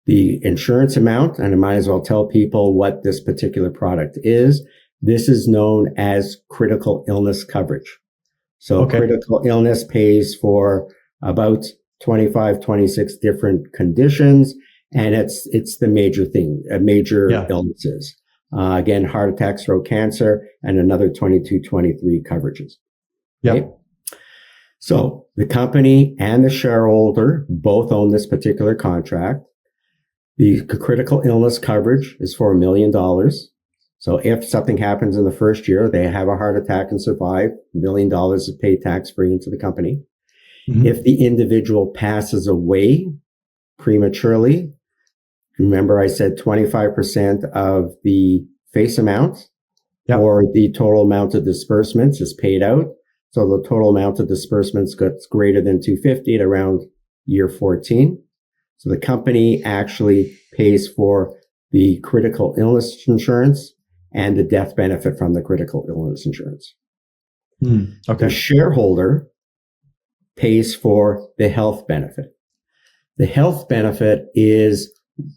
the insurance amount, and I might as well tell people what this particular product is. This is known as critical illness coverage. So critical illness pays for about 25, 26 different conditions, and it's the major thing, major illnesses. Again, heart attack, stroke, cancer, and another 22, 23 coverages. Okay? So the company and the shareholder both own this particular contract. The critical illness coverage is for $1 million. So if something happens in the first year, they have a heart attack and survive, $1 million is paid tax-free into the company. If the individual passes away prematurely, remember I said 25% of the face amount or the total amount of disbursements is paid out. So the total amount of disbursements gets greater than 250 at around year 14. So the company actually pays for the critical illness insurance and the death benefit from the critical illness insurance. The shareholder pays for the health benefit. The health benefit is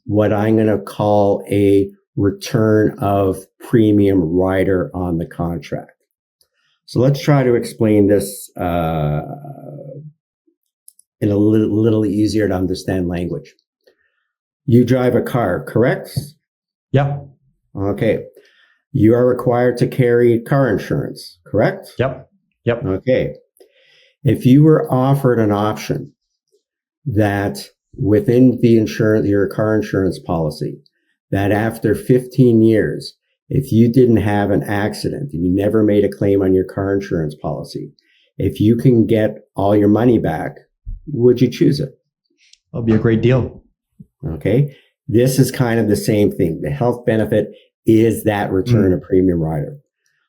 what I'm going to call a return of premium rider on the contract. So let's try to explain this in a little easier to understand language. You drive a car, correct? Yeah. Okay. You are required to carry car insurance, correct? Yep. Okay. If you were offered an option that within the insurance, your car insurance policy, that after 15 years, if you didn't have an accident and you never made a claim on your car insurance policy, if you can get all your money back, would you choose it? That'll be a great deal. Okay. This is kind of the same thing. The health benefit is that return of premium rider.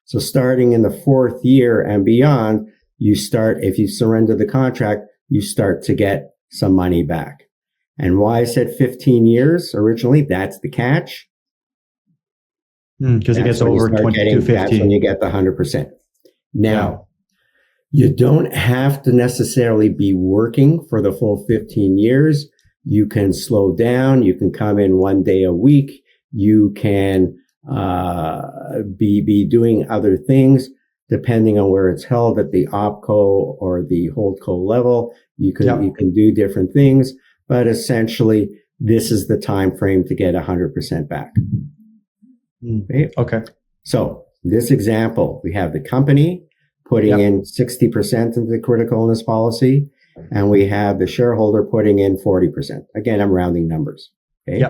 So starting in the fourth year and beyond, you start, if you surrender the contract, you start to get some money back. And why I said 15 years originally, that's the catch. Because it gets over 2250. That's when you get the 100%. Now, you don't have to necessarily be working for the full 15 years. You can slow down. You can come in one day a week. You can be doing other things depending on where it's held at the opco or the holdco level. You can do different things, but essentially this is the time frame to get 100% back. Okay. So this example, we have the company putting in 60% into the critical illness policy, and we have the shareholder putting in 40%. Again, I'm rounding numbers. Okay.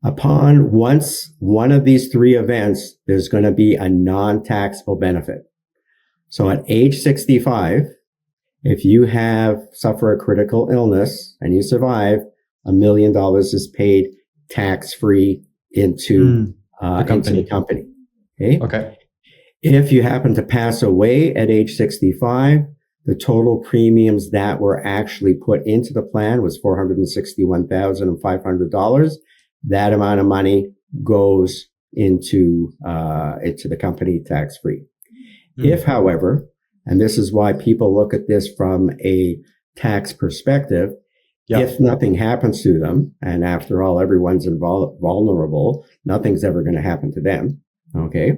Upon once one of these three events, there's going to be a non-taxable benefit. So at age 65, if you suffer a critical illness and you survive, $1 million is paid tax-free into the company. Okay. If you happen to pass away at age 65, the total premiums that were actually put into the plan was $461,500. That amount of money goes into the company tax-free. If, however, and this is why people look at this from a tax perspective, if nothing happens to them, and after all, everyone's vulnerable, nothing's ever going to happen to them. Okay.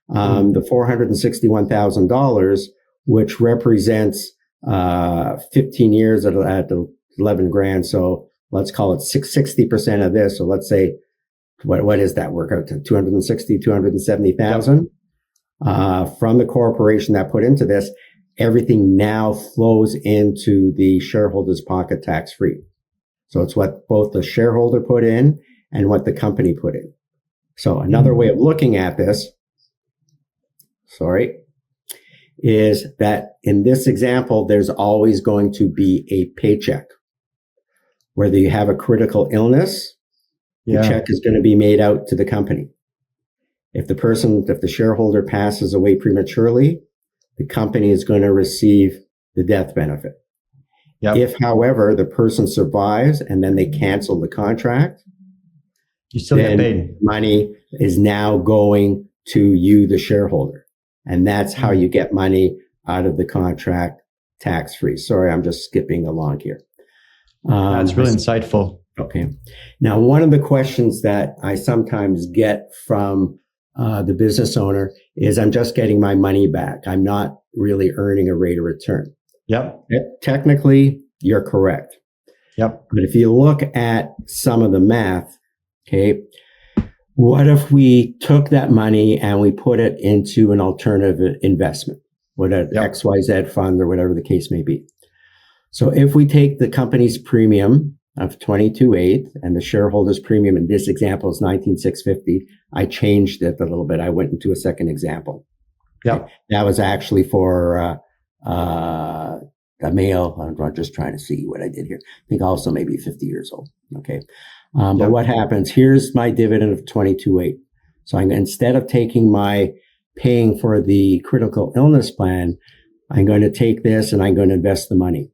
The $461,000, which represents 15 years at 11 grand. So let's call it 60% of this. So let's say, what is that work out to? 270,000 from the corporation that put into this. Everything now flows into the shareholder's pocket tax-free. So it's what both the shareholder put in and what the company put in. So another way of looking at this, is that in this example, there's always going to be a paycheck. Whether you have a critical illness, the check is going to be made out to the company. If the shareholder passes away prematurely, the company is going to receive the death benefit. Yep. If, however, the person survives and then they cancel the contract, you still get paid. Money is now going to you, the shareholder. And that's how you get money out of the contract tax-free. Sorry, I'm just skipping along here. That's really insightful. Okay. Now, one of the questions that I sometimes get from the business owner is, I'm just getting my money back. I'm not really earning a rate of return. Yep. Technically, you're correct. Yep. But if you look at some of the math, okay, what if we took that money and we put it into an alternative investment, whatever, XYZ fund or whatever the case may be? So if we take the company's premium of 22.8 and the shareholders' premium in this example is 19,650, I changed it a little bit. I went into a second example. Yeah, okay? That was actually for a male. I'm just trying to see what I did here. I think also maybe 50 years old. Okay. But what happens? Here's my dividend of 22.8. So instead of paying for the critical illness plan, I'm going to take this and I'm going to invest the money.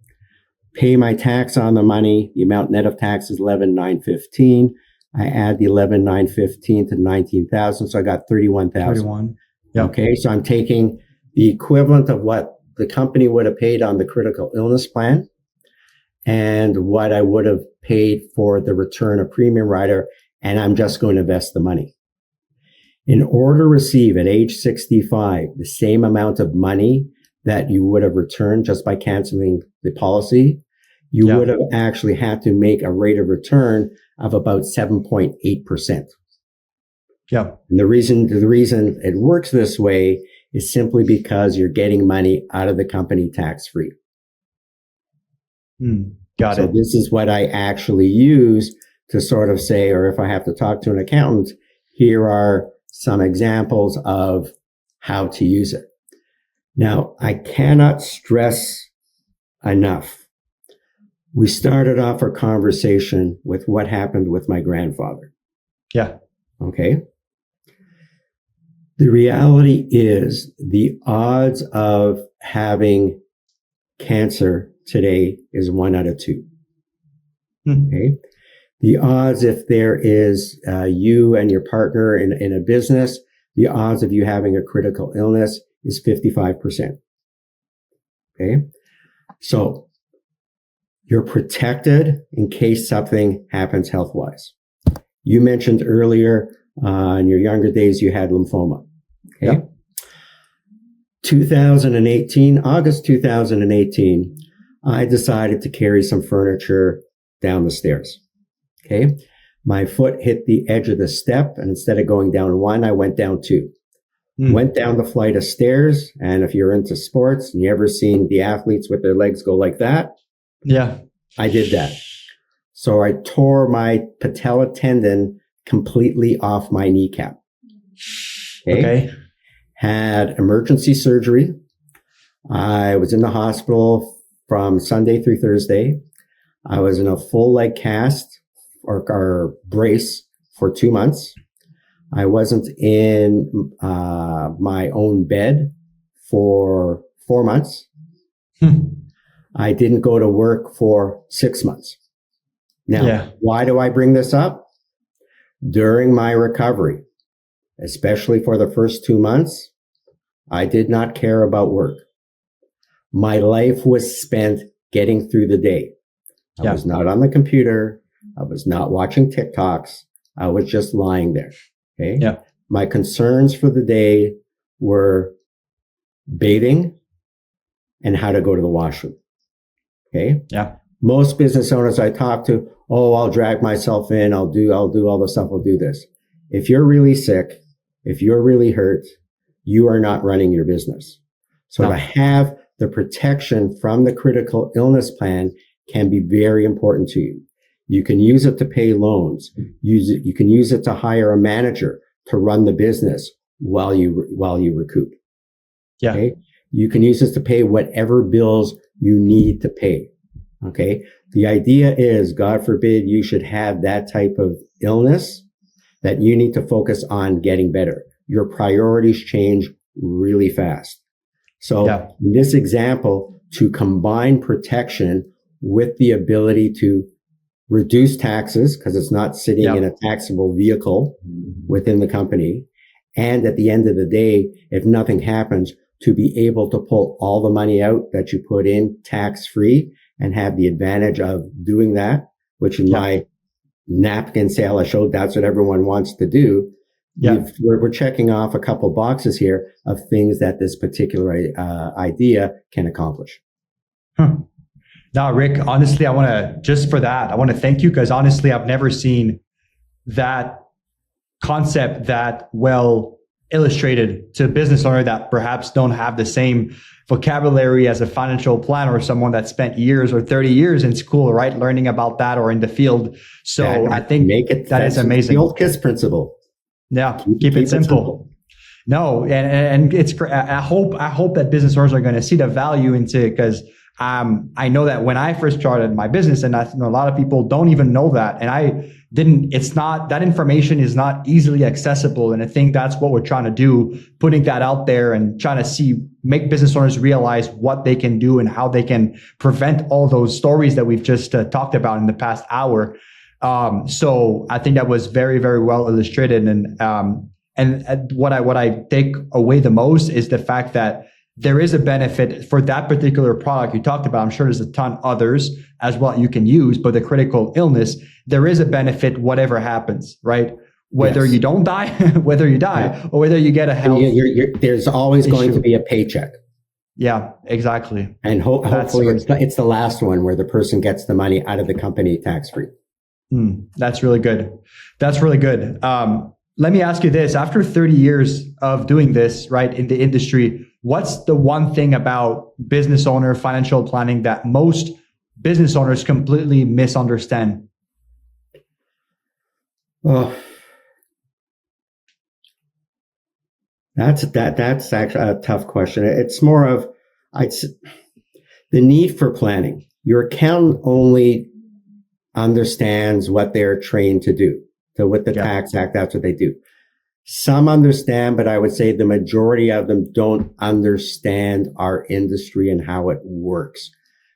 Pay my tax on the money. The amount net of tax is 11,915. I add the 11,915 to 19,000, so I got 31,000. 31. Yeah. Okay, so I'm taking the equivalent of what the company would have paid on the critical illness plan and what I would have paid for the return of premium rider, and I'm just going to invest the money. In order to receive at age 65 the same amount of money that you would have returned just by canceling the policy, you would have actually had to make a rate of return of about 7.8%. Yeah. And the reason it works this way is simply because you're getting money out of the company tax-free. Got it. So this is what I actually use to sort of say, or if I have to talk to an accountant, here are some examples of how to use it. Now, I cannot stress enough. We started off our conversation with what happened with my grandfather. Yeah. Okay. The reality is the odds of having cancer today is 1 out of 2. Okay. The odds, if there is you and your partner in a business, the odds of you having a critical illness is 55%. Okay. So you're protected in case something happens health-wise. You mentioned earlier in your younger days, you had lymphoma. Okay. Yep. 2018, August 2018, I decided to carry some furniture down the stairs. Okay. My foot hit the edge of the step, and instead of going down 1, I went down 2. Went down the flight of stairs, and if you're into sports and you ever seen the athletes with their legs go like that, yeah, I did that. So I tore my patella tendon completely off my kneecap. Okay. Had emergency surgery. I was in the hospital from Sunday through Thursday. I was in a full leg cast or brace for 2 months. I wasn't in my own bed for 4 months. I didn't go to work for 6 months. Now, why do I bring this up? During my recovery, especially for the first 2 months, I did not care about work. My life was spent getting through the day. I was not on the computer. I was not watching TikToks. I was just lying there. Okay. Yeah. My concerns for the day were bathing and how to go to the washroom. Okay. Yeah. Most business owners I talk to, I'll drag myself in. I'll do all the stuff. I'll do this. If you're really sick, if you're really hurt, you are not running your business. So to have the protection from the critical illness plan can be very important to you. You can use it to pay loans. You can use it to hire a manager to run the business while you recoup. Yeah. Okay. You can use this to pay whatever bills you need to pay. Okay. The idea is, God forbid, you should have that type of illness that you need to focus on getting better. your priorities change really fast. So in this example, to combine protection with the ability to reduce taxes, because it's not sitting in a taxable vehicle within the company. And at the end of the day, if nothing happens, to be able to pull all the money out that you put in tax-free and have the advantage of doing that, which in my napkin sale I showed, that's what everyone wants to do. We're checking off a couple boxes here of things that this particular idea can accomplish. Now, Rick, honestly, I want to thank you, because honestly, I've never seen that concept that well illustrated to a business owner that perhaps don't have the same vocabulary as a financial planner or someone that spent years or 30 years in school, right, learning about that or in the field. So I think that is amazing. The old KISS principle. Yeah, keep it simple. No, and it's. I hope that business owners are going to see the value into it, because I know that when I first started my business, and I know a lot of people don't even know that, and I didn't. It's not, that information is not easily accessible, and I think that's what we're trying to do, putting that out there and trying to make business owners realize what they can do and how they can prevent all those stories that we've just talked about in the past hour. So I think that was very, very well illustrated. And what I take away the most is the fact that there is a benefit for that particular product you talked about. I'm sure there's a ton others as well you can use, but the critical illness, there is a benefit whatever happens, right? Whether you don't die, whether you die, or whether you get a health. There's always going to be a paycheck. Yeah, exactly. And hopefully it's the last one where the person gets the money out of the company tax-free. That's really good. That's really good. Let me ask you this. After 30 years of doing this, right, in the industry, what's the one thing about business owner financial planning that most business owners completely misunderstand? Well, that's actually a tough question. It's more of the need for planning. Your accountant only understands what they're trained to do. So with the Tax Act, that's what they do. Some understand, but I would say the majority of them don't understand our industry and how it works.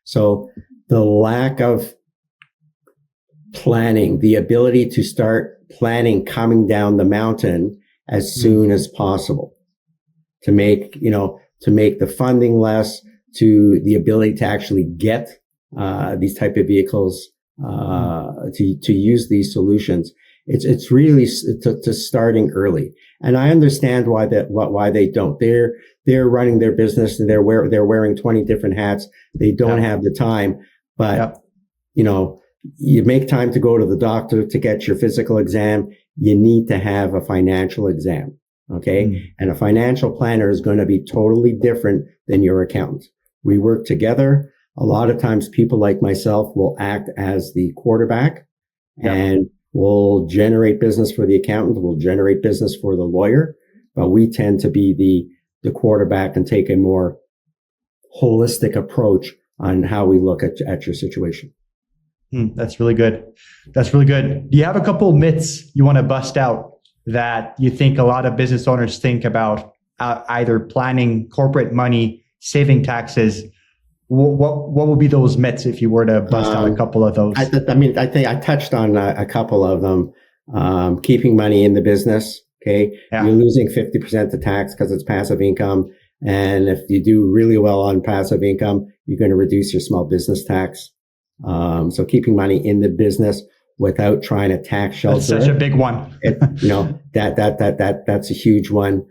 So the lack of planning, the ability to start planning coming down the mountain as soon as possible to make the funding less, to the ability to actually get these type of vehicles to use these solutions. It's really to starting early, and I understand why they don't. They're running their business and they're wearing 20 different hats. They don't have the time, but you make time to go to the doctor to get your physical exam. You need to have a financial exam, okay? And a financial planner is going to be totally different than your accountant. We work together. A lot of times, people like myself will act as the quarterback, and we'll generate business for the accountant, we'll generate business for the lawyer, but we tend to be the quarterback and take a more holistic approach on how we look at your situation. That's really good. That's really good. Do you have a couple of myths you want to bust out that you think a lot of business owners think about either planning corporate money, saving taxes? What would be those myths if you were to bust out a couple of those? I think I touched on a couple of them. Keeping money in the business. Okay. You're losing 50% of tax because it's passive income. And if you do really well on passive income, you're going to reduce your small business tax. So keeping money in the business without trying to tax shelter. That's such a big one. That's a huge one.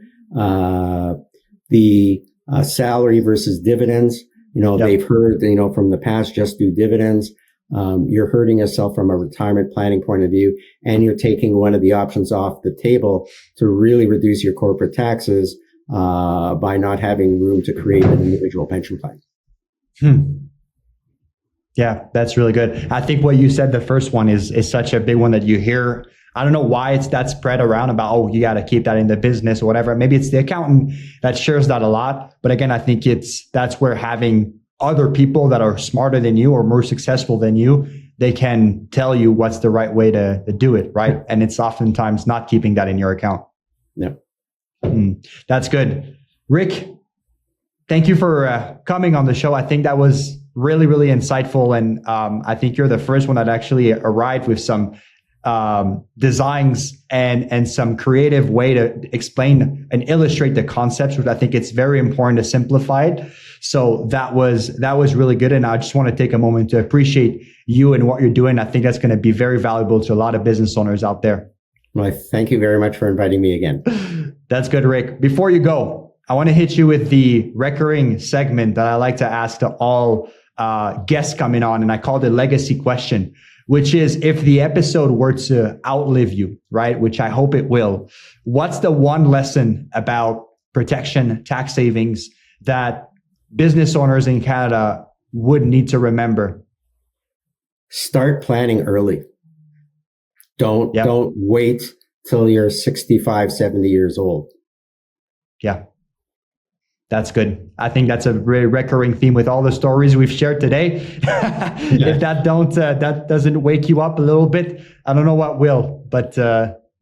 The salary versus dividends. They've heard, from the past, just do dividends. You're hurting yourself from a retirement planning point of view, and you're taking one of the options off the table to really reduce your corporate taxes by not having room to create an individual pension plan. Yeah, that's really good. I think what you said, the first one is such a big one that you hear. I don't know why it's that spread around about, you got to keep that in the business or whatever. Maybe it's the accountant that shares that a lot. But again, I think that's where having other people that are smarter than you or more successful than you, they can tell you what's the right way to do it, right? And it's oftentimes not keeping that in your account. Yeah. That's good. Rick, thank you for coming on the show. I think that was really, really insightful. And I think you're the first one that actually arrived with some designs and some creative way to explain and illustrate the concepts, which I think it's very important to simplify it. So that was really good. And I just want to take a moment to appreciate you and what you're doing. I think that's going to be very valuable to a lot of business owners out there. Well, thank you very much for inviting me again. That's good, Rick. Before you go, I want to hit you with the recurring segment that I like to ask to all guests coming on, and I call it the legacy question, which is if the episode were to outlive you, right, which I hope it will, what's the one lesson about protection, tax savings that business owners in Canada would need to remember? Start planning early. Don't wait till you're 65, 70 years old. Yeah. That's good. I think that's a very recurring theme with all the stories we've shared today. If that doesn't wake you up a little bit, I don't know what will, but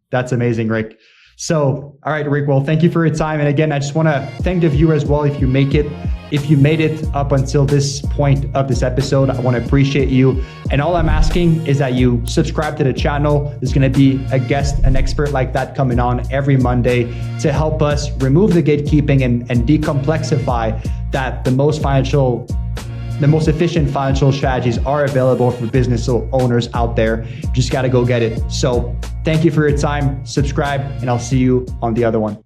that's amazing, Rick. So, all right, Rick, well, thank you for your time. And again, I just want to thank the viewer as well. If you made it up until this point of this episode, I want to appreciate you. And all I'm asking is that you subscribe to the channel. There's going to be a guest, an expert like that coming on every Monday to help us remove the gatekeeping and decomplexify that the most efficient financial strategies are available for business owners out there. Just got to go get it. So thank you for your time. Subscribe, and I'll see you on the other one.